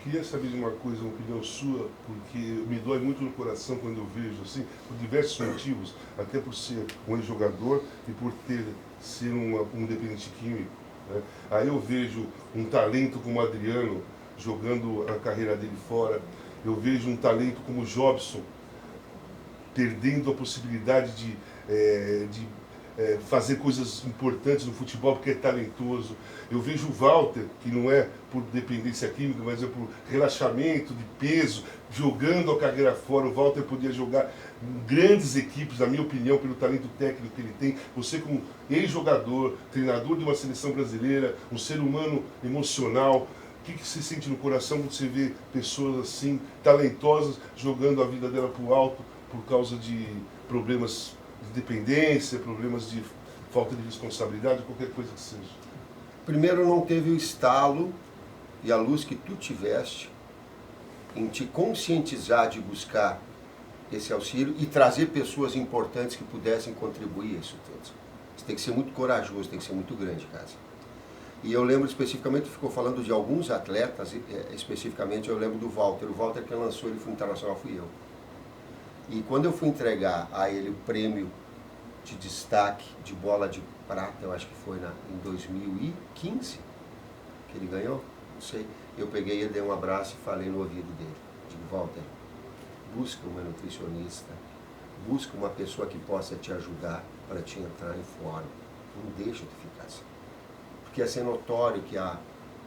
queria saber de uma coisa, uma opinião sua, porque me dói muito no coração quando eu vejo, assim, por diversos motivos, até por ser um ex-jogador e por ser um dependente químico, né? Aí eu vejo um talento como o Adriano jogando a carreira dele fora, eu vejo um talento como o Jobson perdendo a possibilidade de fazer coisas importantes no futebol porque é talentoso. Eu vejo o Walter, que não é por dependência química, mas é por relaxamento de peso, jogando a carreira fora. O Walter podia jogar em grandes equipes, na minha opinião, pelo talento técnico que ele tem. Você como ex-jogador, treinador de uma seleção brasileira, um ser humano emocional, o que você sente no coração quando você vê pessoas assim, talentosas, jogando a vida dela para o alto por causa de problemas de dependência, problemas de falta de responsabilidade, qualquer coisa que seja? Primeiro, não teve o estalo e a luz que tu tiveste em te conscientizar de buscar esse auxílio e trazer pessoas importantes que pudessem contribuir a isso tudo. Você tem que ser muito corajoso, tem que ser muito grande, cara. E eu lembro especificamente, ficou falando de alguns atletas, especificamente eu lembro do Walter. O Walter, quem lançou ele foi internacional, fui eu. E quando eu fui entregar a ele o prêmio de destaque de bola de prata, eu acho que foi em 2015 que ele ganhou, não sei, eu peguei ele, dei um abraço e falei no ouvido dele, digo, Walter, busca uma nutricionista, busca uma pessoa que possa te ajudar para te entrar em forma, não deixa de ficar assim, porque é notório que há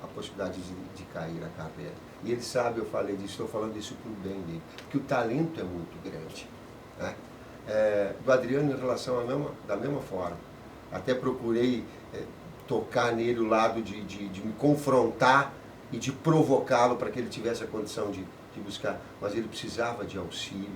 a possibilidade de cair a carreira. E ele sabe, eu falei disso, estou falando isso para o bem dele, porque o talento é muito grande, né? Do Adriano, em relação da mesma forma, até procurei tocar nele o lado de me confrontar e de provocá-lo para que ele tivesse a condição de buscar, mas ele precisava de auxílio,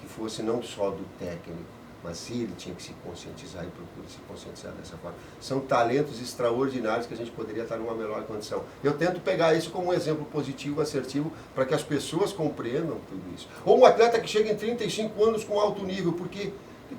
que fosse não só do técnico, mas ele tinha que se conscientizar e procura se conscientizar dessa forma. São talentos extraordinários que a gente poderia estar numa melhor condição. Eu tento pegar isso como um exemplo positivo, assertivo, para que as pessoas compreendam tudo isso. Ou um atleta que chega em 35 anos com alto nível, porque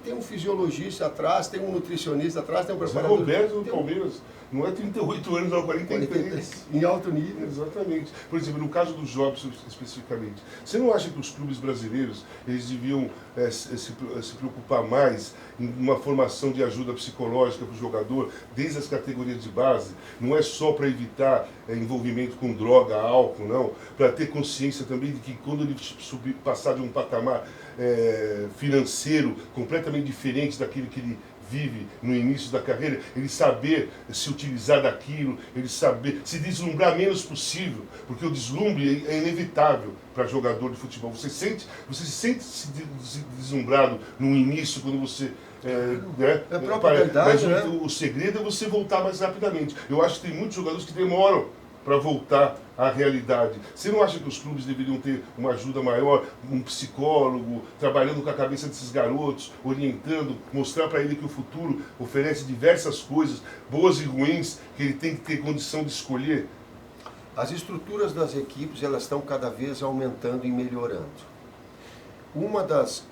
tem um fisiologista atrás, tem um nutricionista atrás, tem um preparador. O Roberto do Palmeiras não é 38 anos, não, 43. Em alto nível. Exatamente. Por exemplo, no caso dos Jobson especificamente, você não acha que os clubes brasileiros eles deviam se preocupar mais em uma formação de ajuda psicológica para o jogador, desde as categorias de base? Não é só para evitar envolvimento com droga, álcool, não. Para ter consciência também de que quando ele passar de um patamar financeiro completamente diferente daquele que ele vive no início da carreira, ele saber se utilizar daquilo, ele saber se deslumbrar menos possível, porque o deslumbre é inevitável para jogador de futebol. Você se sente deslumbrado no início, quando você É a própria verdade, mas né? o segredo é você voltar mais rapidamente. Eu acho que tem muitos jogadores que demoram para voltar à realidade. Você não acha que os clubes deveriam ter uma ajuda maior, um psicólogo, trabalhando com a cabeça desses garotos, orientando, mostrar para ele que o futuro oferece diversas coisas, boas e ruins, que ele tem que ter condição de escolher? As estruturas das equipes, elas estão cada vez aumentando e melhorando. Uma das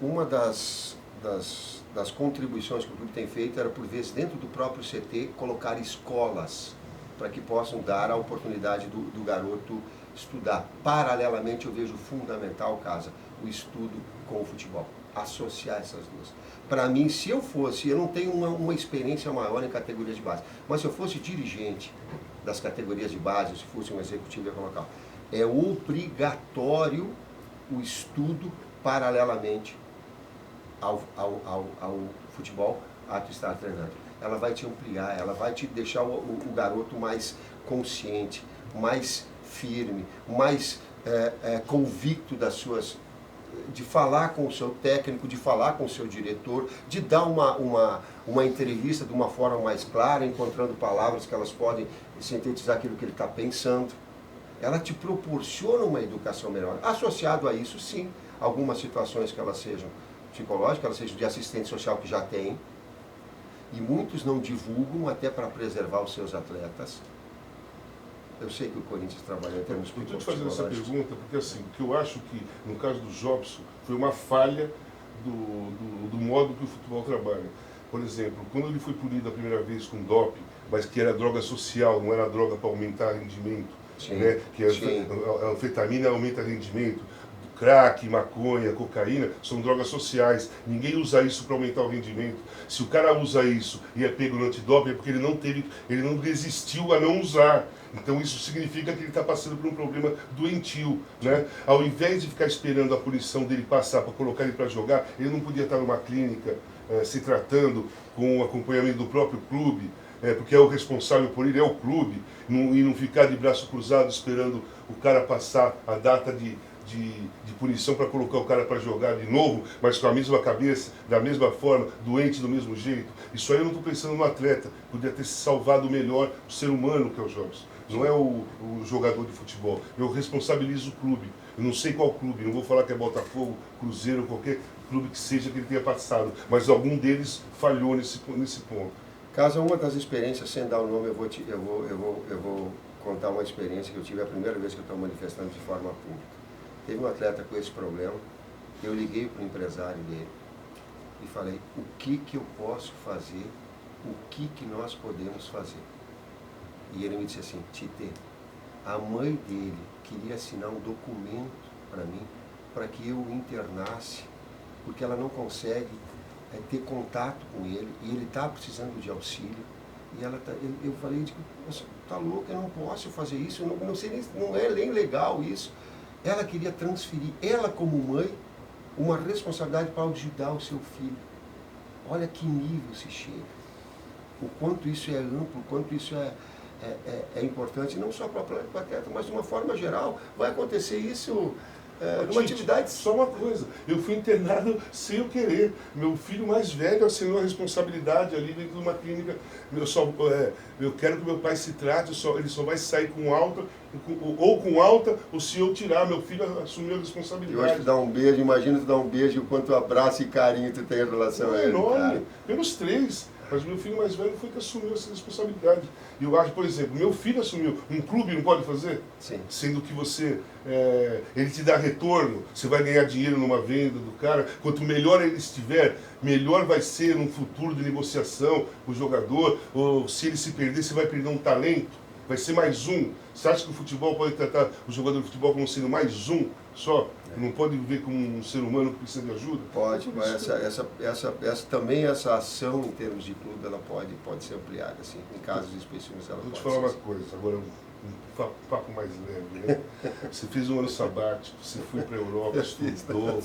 contribuições que o clube tem feito era, por vezes, dentro do próprio CT, colocar escolas para que possam dar a oportunidade do garoto estudar. Paralelamente, eu vejo fundamental, Casa, o estudo com o futebol. Associar essas duas. Para mim, se eu fosse, eu não tenho uma experiência maior em categorias de base, mas se eu fosse dirigente das categorias de base, se fosse um executivo, eu ia colocar, é obrigatório o estudo paralelamente ao futebol, a tu estar treinando. Ela vai te ampliar, ela vai te deixar o garoto mais consciente, mais firme, mais convicto das suas... de falar com o seu técnico, de falar com o seu diretor, de dar uma entrevista de uma forma mais clara, encontrando palavras que elas podem sintetizar aquilo que ele está pensando. Ela te proporciona uma educação melhor. Associado a isso, sim, algumas situações que elas sejam psicológicas, elas sejam de assistente social que já tem, e muitos não divulgam até para preservar os seus atletas. Eu sei que o Corinthians trabalha em termos psicológicos. Eu estou te fazendo essa pergunta porque, assim, que eu acho que, no caso do Jobson, foi uma falha do modo que o futebol trabalha. Por exemplo, quando ele foi punido a primeira vez com doping, mas que era droga social, não era droga para aumentar rendimento, Sim, né? Que a anfetamina aumenta rendimento. Crack, maconha, cocaína são drogas sociais. Ninguém usa isso para aumentar o rendimento. Se o cara usa isso e é pego no antidoping é porque ele não resistiu a não usar. Então isso significa que ele está passando por um problema doentio, né? Ao invés de ficar esperando a punição dele passar para colocar ele para jogar, ele não podia estar numa clínica se tratando com o acompanhamento do próprio clube, porque é o responsável por ele, é o clube, e não ficar de braço cruzado esperando o cara passar a data de punição para colocar o cara para jogar de novo, mas com a mesma cabeça, da mesma forma, doente do mesmo jeito. Isso aí eu não estou pensando no atleta, podia ter salvado melhor o ser humano que é o Jobs. Não é o jogador de futebol. Eu responsabilizo o clube. Eu não sei qual clube, não vou falar que é Botafogo, Cruzeiro, qualquer clube que seja que ele tenha passado, mas algum deles falhou nesse ponto. Caso uma das experiências, sem dar o nome, eu vou contar uma experiência que eu tive a primeira vez que eu estou manifestando de forma pública. Teve um atleta com esse problema, eu liguei para o empresário dele e falei, o que eu posso fazer, o que nós podemos fazer? E ele me disse assim, Tite, a mãe dele queria assinar um documento para mim, para que eu o internasse, porque ela não consegue ter contato com ele, e ele está precisando de auxílio. E eu falei, você está louco, eu não posso fazer isso, não sei, não é nem legal isso. Ela queria transferir, ela como mãe, uma responsabilidade para ajudar o seu filho. Olha que nível se chega. O quanto isso é amplo, o quanto isso é importante, não só para o atleta, mas de uma forma geral. Vai acontecer isso numa atividade... Só uma coisa, eu fui internado sem eu querer. Meu filho mais velho assinou a responsabilidade ali dentro de uma clínica. Eu quero que meu pai se trate, ele só vai sair com alta, ou se eu tirar, meu filho assumiu a responsabilidade. Eu acho que dá um beijo, imagina tu dar um beijo, o quanto abraço e carinho tu tem em relação a ele. É enorme, cara. Pelos três. Mas meu filho mais velho foi que assumiu essa responsabilidade. E eu acho, por exemplo, meu filho assumiu, um clube não pode fazer? Sim. Sendo que ele te dá retorno, você vai ganhar dinheiro numa venda do cara. Quanto melhor ele estiver, melhor vai ser um futuro de negociação com o jogador. Ou se ele se perder, você vai perder um talento. Vai ser mais um. Você acha que o futebol pode tratar o jogador de futebol como sendo mais um só? Não pode viver como um ser humano que precisa de ajuda? Pode, mas essa ação em termos de clube, ela pode ser ampliada, assim, em casos específicos ela Vou te pode falar ser. uma coisa, agora um papo mais leve, né? Você fez um ano sabático, você foi para a Europa, estudou,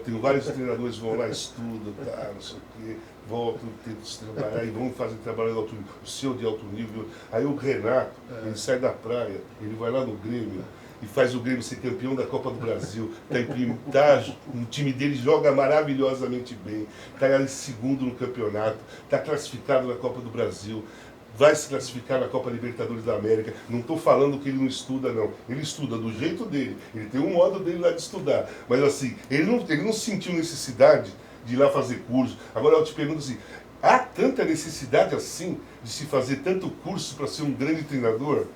tem vários treinadores que vão lá, estudam, tá, não sei o quê, voltam, tentam trabalhar e vão fazer trabalho de alto nível, o seu de alto nível. Aí o Renato, ele sai da praia, ele vai lá no Grêmio, e faz o Grêmio ser campeão da Copa do Brasil. O time dele joga maravilhosamente bem, está em segundo no campeonato, está classificado na Copa do Brasil, vai se classificar na Copa Libertadores da América. Não estou falando que ele não estuda, não. Ele estuda do jeito dele, ele tem um modo dele lá de estudar. Mas assim, ele não sentiu necessidade de ir lá fazer curso. Agora eu te pergunto assim, há tanta necessidade assim de se fazer tanto curso para ser um grande treinador?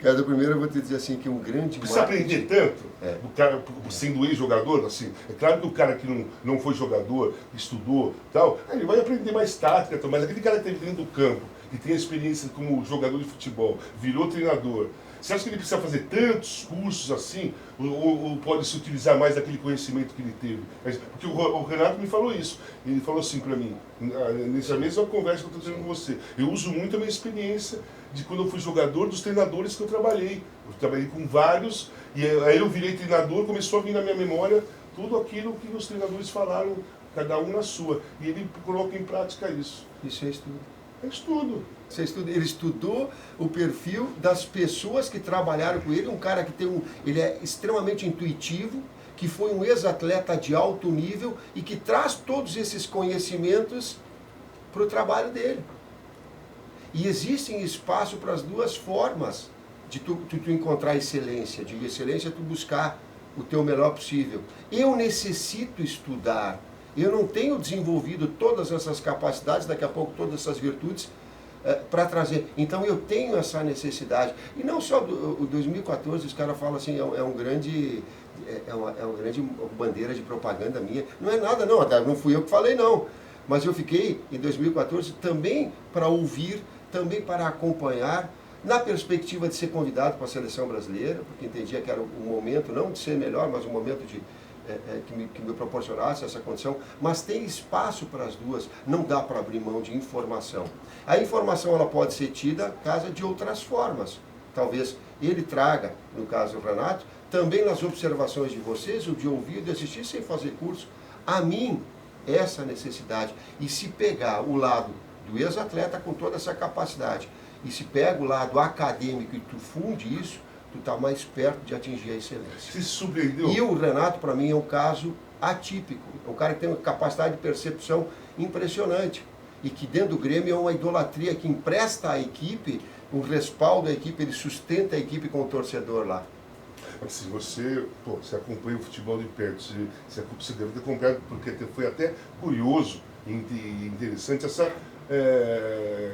Cara, primeiro eu vou te dizer assim que um grande precisa aprender tanto, o cara sendo ex-jogador, assim, é claro que o cara que não foi jogador, estudou, tal, ele vai aprender mais tática, mas aquele cara que teve dentro do campo, que tem a experiência como jogador de futebol, virou treinador, você acha que ele precisa fazer tantos cursos assim, ou pode se utilizar mais daquele conhecimento que ele teve? Porque o Renato me falou isso, ele falou assim para mim, nessa mesma conversa que eu estou tendo com você, eu uso muito a minha experiência de quando eu fui jogador, dos treinadores que eu trabalhei. Eu trabalhei com vários, e aí eu virei treinador, começou a vir na minha memória tudo aquilo que os treinadores falaram, cada um na sua. E ele coloca em prática isso. Isso é estudo. É estudo. Isso é estudo. Ele estudou o perfil das pessoas que trabalharam com ele, um cara que ele é extremamente intuitivo, que foi um ex-atleta de alto nível e que traz todos esses conhecimentos para o trabalho dele. E existem espaço para as duas formas de tu encontrar excelência. De excelência, tu buscar o teu melhor possível. Eu necessito estudar. Eu não tenho desenvolvido todas essas capacidades, daqui a pouco todas essas virtudes, para trazer. Então eu tenho essa necessidade. E não só o 2014, os caras falam assim, é uma grande bandeira de propaganda minha. Não é nada, não. Até não fui eu que falei, não. Mas eu fiquei, em 2014, também para ouvir, também para acompanhar na perspectiva de ser convidado para a seleção brasileira, porque entendia que era um momento, não de ser melhor, mas um momento que me proporcionasse essa condição, mas tem espaço para as duas, não dá para abrir mão de informação. A informação ela pode ser tida de outras formas. Talvez ele traga, no caso do Renato, também nas observações de vocês, o de ouvir e de assistir sem fazer curso, a mim, essa necessidade. E se pegar o lado do ex-atleta com toda essa capacidade, e se pega o lado acadêmico e tu funde isso, tu está mais perto de atingir a excelência. Se surpreendeu? E o Renato, para mim, é um caso atípico. É um cara que tem uma capacidade de percepção impressionante. E que dentro do Grêmio é uma idolatria que empresta à equipe, um respaldo à equipe, ele sustenta a equipe com o torcedor lá. Assim, você acompanha o futebol de perto, você deve ter acompanhado, porque foi até curioso e interessante essa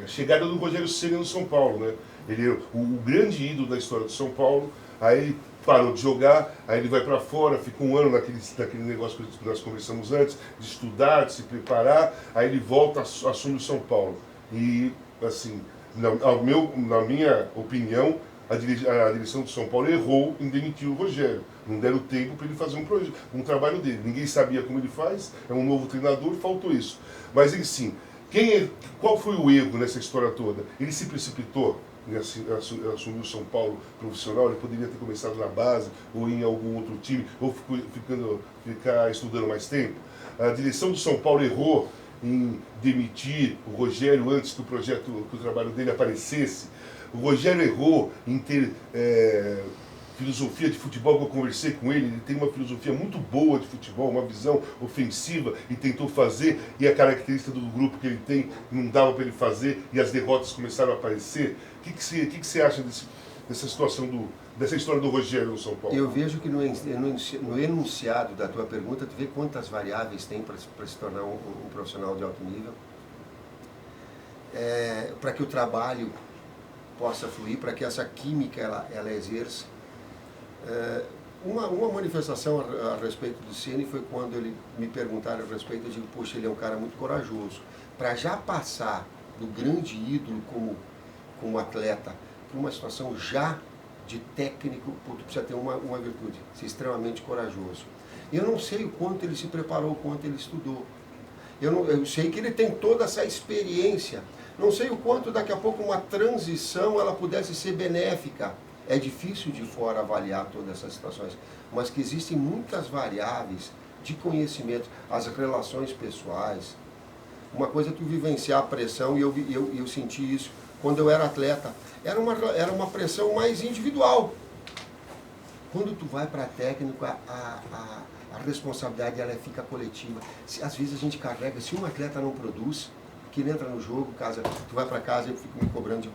chegada do Rogério Ceni no São Paulo, né? Ele é o grande ídolo da história do São Paulo, aí ele parou de jogar, aí ele vai para fora, fica um ano naquele negócio que nós conversamos antes, de estudar, de se preparar, aí ele volta, assume o São Paulo. E, assim, na minha opinião, a direção do São Paulo errou em demitir o Rogério. Não deram tempo para ele fazer um trabalho dele. Ninguém sabia como ele faz, é um novo treinador, faltou isso. Mas, enfim, qual foi o erro nessa história toda? Ele se precipitou em assumir o São Paulo profissional, ele poderia ter começado na base, ou em algum outro time, ou ficar estudando mais tempo. A direção do São Paulo errou em demitir o Rogério antes que o trabalho dele aparecesse. O Rogério errou em ter filosofia de futebol, que eu conversei com ele tem uma filosofia muito boa de futebol, uma visão ofensiva, e tentou fazer, e a característica do grupo que ele tem não dava para ele fazer, e as derrotas começaram a aparecer. O que você acha dessa situação, dessa história do Rogério no São Paulo? Eu vejo que no enunciado da tua pergunta, tu vê quantas variáveis tem para se tornar um profissional de alto nível, para que o trabalho possa fluir, para que essa química ela exerça. Uma manifestação a respeito do Ceni foi quando ele me perguntaram a respeito, eu digo, poxa, ele é um cara muito corajoso. Para já passar do grande ídolo como atleta para uma situação já de técnico, tu precisa ter uma virtude, ser extremamente corajoso. Eu não sei o quanto ele se preparou, o quanto ele estudou. Eu sei que ele tem toda essa experiência. Não sei o quanto daqui a pouco uma transição ela pudesse ser benéfica. É difícil de fora avaliar todas essas situações, mas que existem muitas variáveis de conhecimento, as relações pessoais. Uma coisa é tu vivenciar a pressão, e eu senti isso quando eu era atleta. Era uma pressão mais individual. Quando tu vai para técnico, a responsabilidade ela fica coletiva. Às vezes a gente carrega, se um atleta não produz, que ele entra no jogo, tu vai para casa e eu fico me cobrando,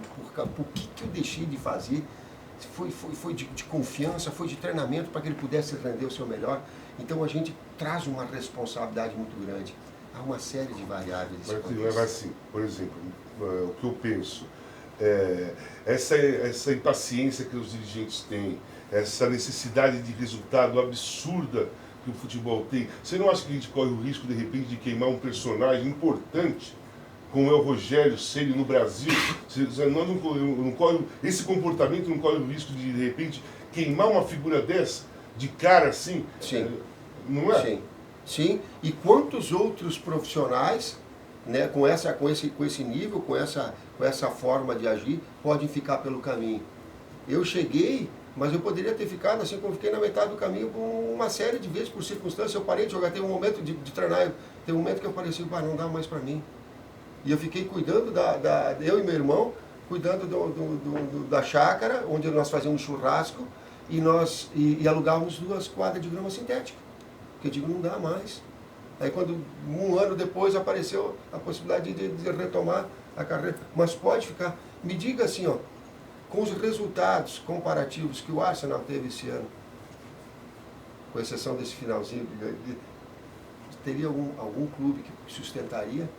por que eu deixei de fazer? Foi de confiança, foi de treinamento para que ele pudesse render o seu melhor. Então a gente traz uma responsabilidade muito grande. Há uma série de variáveis. Mas assim, por exemplo, o que eu penso, essa impaciência que os dirigentes têm, essa necessidade de resultado absurda que o futebol tem, você não acha que a gente corre o risco, de repente, de queimar um personagem importante, como é o Rogério Ceni no Brasil? Esse comportamento não corre o risco de repente, queimar uma figura dessa, de cara assim? Sim. Não é? Sim. E quantos outros profissionais, né, com esse nível, com essa forma de agir, podem ficar pelo caminho? Eu cheguei, mas eu poderia ter ficado assim como fiquei na metade do caminho uma série de vezes, por circunstâncias. Eu parei de jogar, tem um momento de treinar, tem um momento que eu falei assim, não dá mais para mim. E eu fiquei cuidando eu e meu irmão, cuidando da chácara, onde nós fazíamos churrasco, e alugávamos 2 quadras de grama sintética. Porque eu digo, não dá mais. Aí quando, um ano depois, apareceu a possibilidade de retomar a carreira. Mas pode ficar. Me diga assim, com os resultados comparativos que o Arsenal teve esse ano, com exceção desse finalzinho, teria algum clube que sustentaria?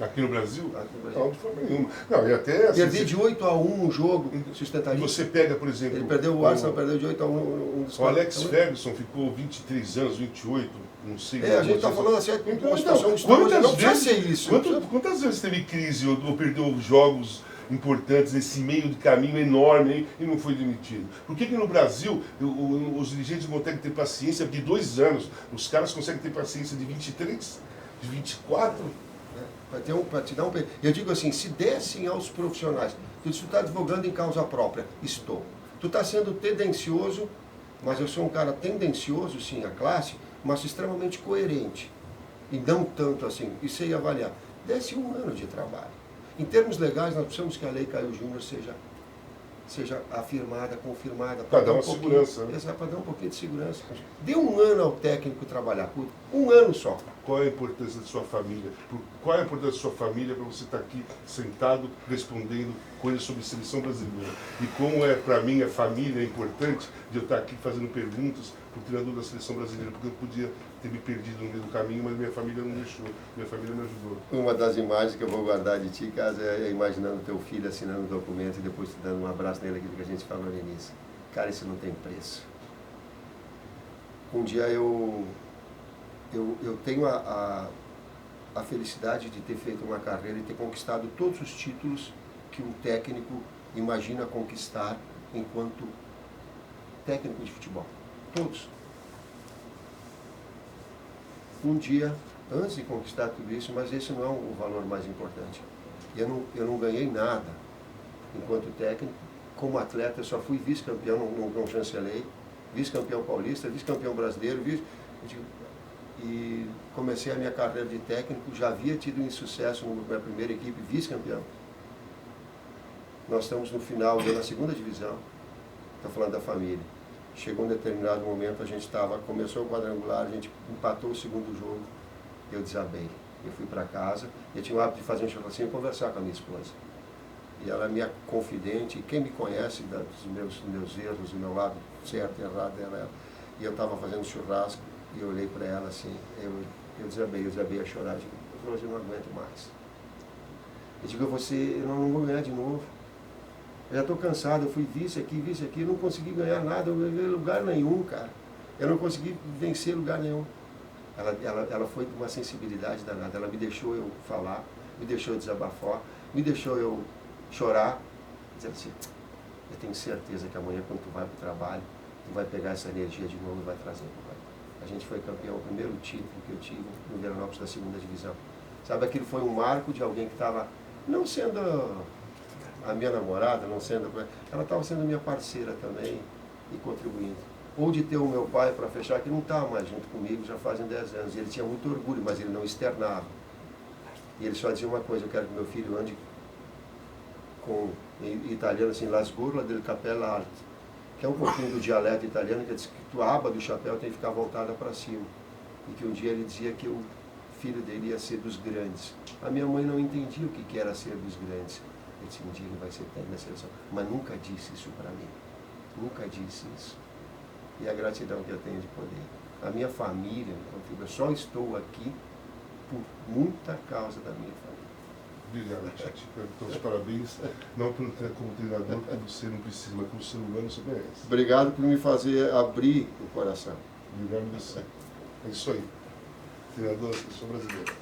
Aqui no Brasil? Aqui no Brasil. Não, de forma nenhuma. Não, e até assim, perder de 8-1 um jogo sustentaria. E você pega, por exemplo... Ele perdeu o Arsenal, perdeu de 8-1 um dos O Alex Ferguson ficou 23 anos, 28, não sei... a gente está falando assim, uma situação quantas não precisa vezes, ser isso. Quantas vezes teve crise ou perdeu jogos importantes nesse meio de caminho enorme aí e não foi demitido? Por que no Brasil os dirigentes não conseguem ter paciência de 2 anos? Os caras conseguem ter paciência de 23, de 24? Para te dar um... Eu digo assim, se dessem aos profissionais, tu está advogando em causa própria, estou. Tu está sendo tendencioso, mas eu sou um cara tendencioso, sim, à classe, mas extremamente coerente. E não tanto assim, isso aí avaliar. Desse 1 ano de trabalho. Em termos legais, nós precisamos que a Lei Caio Júnior seja afirmada, confirmada. Para dar uma segurança. Né? Para dar um pouquinho de segurança. Dê 1 ano ao técnico trabalhar. 1 ano só. Qual é a importância da sua família? Qual é a importância da sua família para você estar aqui sentado respondendo coisas sobre a seleção brasileira? E como para mim a família é importante de eu estar aqui fazendo perguntas para o treinador da seleção brasileira, porque eu podia ter me perdido no meio do caminho, mas minha família não deixou, minha família me ajudou. Uma das imagens que eu vou guardar de ti, Casa, é imaginando teu filho assinando o documento e depois te dando um abraço nele, aquilo que a gente falou no início. Cara, isso não tem preço. Um dia eu tenho a felicidade de ter feito uma carreira e ter conquistado todos os títulos que um técnico imagina conquistar enquanto técnico de futebol. Todos. Um dia, antes de conquistar tudo isso, mas esse não é o valor mais importante. Eu não ganhei nada enquanto técnico. Como atleta, eu só fui vice-campeão, não chancelei, vice-campeão paulista, vice-campeão brasileiro, e comecei a minha carreira de técnico, já havia tido insucesso na minha primeira equipe, vice-campeão. Nós estamos no final, na 2ª divisão, estou falando da família. Chegou um determinado momento, começou o quadrangular, a gente empatou o 2º jogo, eu desabei. Eu fui para casa, eu tinha o hábito de fazer um churrasquinho e conversar com a minha esposa. E ela é minha confidente, e quem me conhece dos meus erros, do meu lado certo e errado, ela. E eu estava fazendo churrasco, e eu olhei para ela assim, eu desabei a chorar, eu digo, hoje eu não aguento mais. Eu digo, eu não vou ganhar de novo. Eu já estou cansado, eu fui vice aqui, eu não consegui ganhar nada, eu não ganhei lugar nenhum, cara. Eu não consegui vencer lugar nenhum. Ela foi de uma sensibilidade danada, ela me deixou eu falar, me deixou eu desabafar, me deixou eu chorar, dizendo assim, eu tenho certeza que amanhã quando tu vai para o trabalho, tu vai pegar essa energia de novo e vai trazer para o pai. A gente foi campeão, o primeiro título que eu tive no Veranópolis da 2ª divisão. Sabe, aquilo foi um marco de alguém que estava, não sendo a minha namorada, ela estava sendo minha parceira também e contribuindo. Ou de ter o meu pai, para fechar, que não está mais junto comigo, já fazem 10 anos. E ele tinha muito orgulho, mas ele não externava. E ele só dizia uma coisa, eu quero que meu filho ande com, em italiano assim, la sgurla del cappello alto, que é um pouquinho do dialeto italiano, que diz que a aba do chapéu tem que ficar voltada para cima. E que um dia ele dizia que o filho dele ia ser dos grandes. A minha mãe não entendia o que era ser dos grandes. Eu disse, um dia ele vai ser técnico da seleção. Mas nunca disse isso para mim. Nunca disse isso. E a gratidão que eu tenho de poder. A minha família, eu só estou aqui por muita causa da minha família. Obrigado, Titi. Então, os parabéns, não como treinador, porque você não precisa, mas como ser humano você merece. Obrigado por me fazer abrir o coração. Obrigado a você. É isso aí. Treinador da seleção brasileira.